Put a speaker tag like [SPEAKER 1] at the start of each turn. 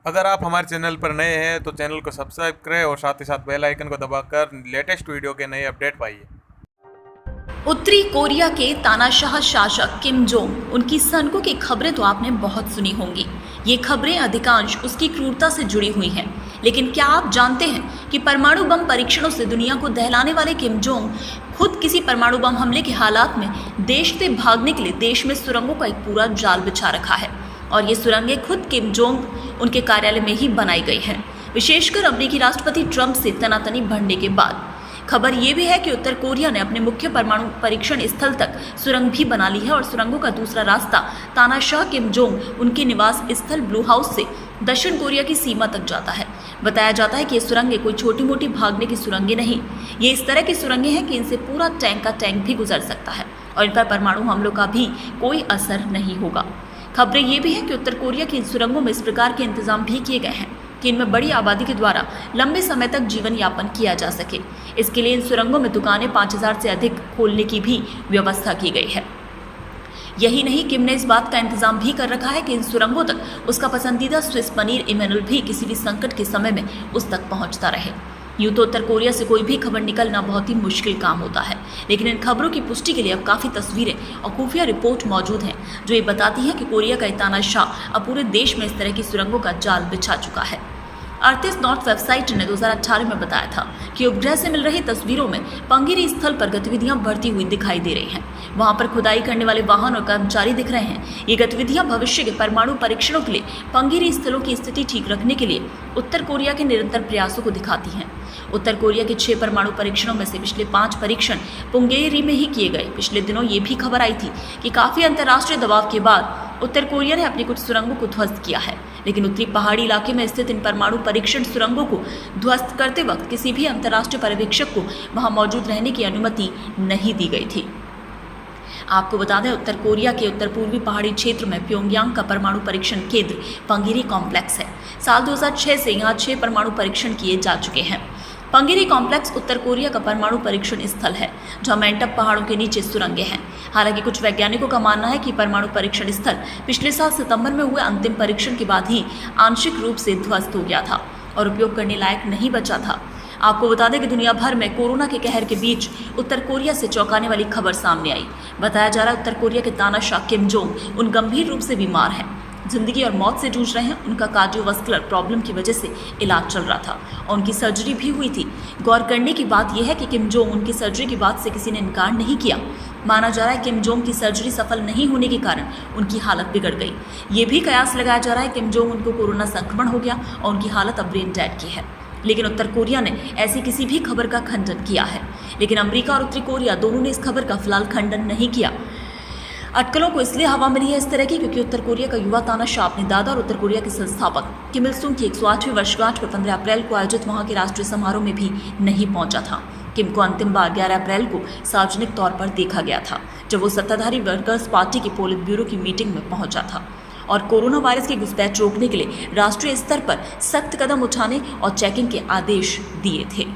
[SPEAKER 1] अगर आप हमारे चैनल पर नए हैं तो चैनल को सब्सक्राइब करें और साथ ही साथ बेल आइकन को दबाकर लेटेस्ट वीडियो के नए अपडेट पाइए।
[SPEAKER 2] उत्तरी कोरिया के तानाशाह शासक किम जोंग उनकी सनकों की खबरें तो आपने बहुत सुनी होंगी। ये खबरें अधिकांश उसकी क्रूरता से जुड़ी हुई हैं। लेकिन क्या आप जानते हैं कि परमाणु बम परीक्षणों से दुनिया को दहलाने वाले किम जोंग खुद किसी परमाणु बम हमले के हालात में देश से भागने के लिए देश में सुरंगों का एक पूरा जाल बिछा रखा है। और ये सुरंगें खुद किम जोंग उनके कार्यालय में ही बनाई गई हैं, विशेषकर अमेरिकी राष्ट्रपति ट्रंप से तनातनी बढ़ने के बाद। खबर ये भी है कि उत्तर कोरिया ने अपने मुख्य परमाणु परीक्षण स्थल तक सुरंग भी बना ली है और सुरंगों का दूसरा रास्ता तानाशाह किम जोंग उनके निवास स्थल ब्लू हाउस से दक्षिण कोरिया की सीमा तक जाता है। बताया जाता है कि ये सुरंगें कोई छोटी मोटी भागने की सुरंगें नहीं, ये इस तरह की सुरंगें हैं कि इनसे पूरा टैंक का टैंक भी गुजर सकता है और इन पर परमाणु हमलों का भी कोई असर नहीं होगा। खबरें ये भी हैं कि उत्तर कोरिया की इन सुरंगों में इस प्रकार के इंतजाम भी किए गए हैं कि इनमें बड़ी आबादी के द्वारा लंबे समय तक जीवन यापन किया जा सके। इसके लिए इन सुरंगों में दुकानें 5000 से अधिक खोलने की भी व्यवस्था की गई है। यही नहीं, किम ने इस बात का इंतजाम भी कर रखा है कि इन सुरंगों तक उसका पसंदीदा स्विस पनीर इमैनुअल भी किसी भी संकट के समय में उस तक पहुंचता रहे। यूं तो उत्तर कोरिया से कोई भी खबर निकलना बहुत ही मुश्किल काम होता है, लेकिन इन खबरों की पुष्टि के लिए अब काफ़ी तस्वीरें और खुफिया रिपोर्ट मौजूद हैं जो ये बताती हैं कि कोरिया का तानाशाह अब पूरे देश में इस तरह की सुरंगों का जाल बिछा चुका है। अर्थीज नॉर्थ वेबसाइट ने 2018 में बताया था कि उपग्रह से मिल रही तस्वीरों में पंगिरी स्थल पर गतिविधियां बढ़ती हुई दिखाई दे रही हैं। वहां पर खुदाई करने वाले वाहन और कर्मचारी दिख रहे हैं। ये गतिविधियां भविष्य के परमाणु परीक्षणों के लिए पंगिरी स्थलों की स्थिति ठीक रखने के लिए उत्तर कोरिया के निरंतर प्रयासों को दिखाती हैं। उत्तर कोरिया के 6 परमाणु परीक्षणों में से पिछले 5 परीक्षण पुंगेरी में ही किए गए। पिछले दिनों ये भी खबर आई थी कि काफ़ी अंतर्राष्ट्रीय दबाव के बाद उत्तर कोरिया ने अपनी कुछ सुरंगों को ध्वस्त किया है, लेकिन उत्तरी पहाड़ी इलाके में स्थित इन परमाणु परीक्षण सुरंगों को ध्वस्त करते वक्त किसी भी अंतर्राष्ट्रीय पर्यवेक्षक को वहां मौजूद रहने की अनुमति नहीं दी गई थी। आपको बता दें, उत्तर कोरिया के उत्तर पूर्वी पहाड़ी क्षेत्र में प्योंगयांग का परमाणु परीक्षण केंद्र पंगिरी कॉम्प्लेक्स है। साल 2006 से यहाँ 6 परमाणु परीक्षण किए जा चुके हैं। पंगिरी कॉम्प्लेक्स उत्तर कोरिया का परमाणु परीक्षण स्थल है जहां मेंटप पहाड़ों के नीचे सुरंगें हैं। हालांकि कुछ वैज्ञानिकों का मानना है कि परमाणु परीक्षण स्थल पिछले साल सितंबर में हुए अंतिम परीक्षण के बाद ही आंशिक रूप से ध्वस्त हो गया था और उपयोग करने लायक नहीं बचा था। आपको बता दें कि दुनिया भर में कोरोना के कहर के बीच उत्तर कोरिया से चौंकाने वाली खबर सामने आई। बताया जा रहा है उत्तर कोरिया के तानाशाह किम जोंग उन गंभीर रूप से बीमार हैं, जिंदगी और मौत से जूझ रहे हैं। उनका कार्डियोवास्कुलर प्रॉब्लम की वजह से इलाज चल रहा था और उनकी सर्जरी भी हुई थी। गौर करने की बात यह है कि किम जोंग उनकी सर्जरी की बात से किसी ने इनकार नहीं किया। माना जा रहा है किम जोंग की सर्जरी सफल नहीं होने के कारण उनकी हालत बिगड़ गई। ये भी कयास लगाया जा रहा है किम जोंग उनको कोरोना संक्रमण हो गया और उनकी हालत अब ब्रेन डेड की है। लेकिन उत्तर कोरिया ने ऐसी किसी भी खबर का खंडन किया है, लेकिन अमेरिका और उत्तरी कोरिया दोनों ने इस खबर का फिलहाल खंडन नहीं किया। अटकलों को इसलिए हवा मिली है इस तरह की क्योंकि उत्तर कोरिया का युवा तानाशाह अपने दादा और उत्तर कोरिया के संस्थापक किम इल सुंग की 108वीं वर्षगांठ पर 15 अप्रैल को आयोजित वहां के राष्ट्रीय समारोह में भी नहीं पहुंचा था। किम को अंतिम बार 11 अप्रैल को सार्वजनिक तौर पर देखा गया था जब वो सत्ताधारी वर्कर्स पार्टी के पोलित ब्यूरो की मीटिंग में पहुंचा था और कोरोना वायरस की घुसपैठ रोकने के लिए राष्ट्रीय स्तर पर सख्त कदम उठाने और चेकिंग के आदेश दिए थे।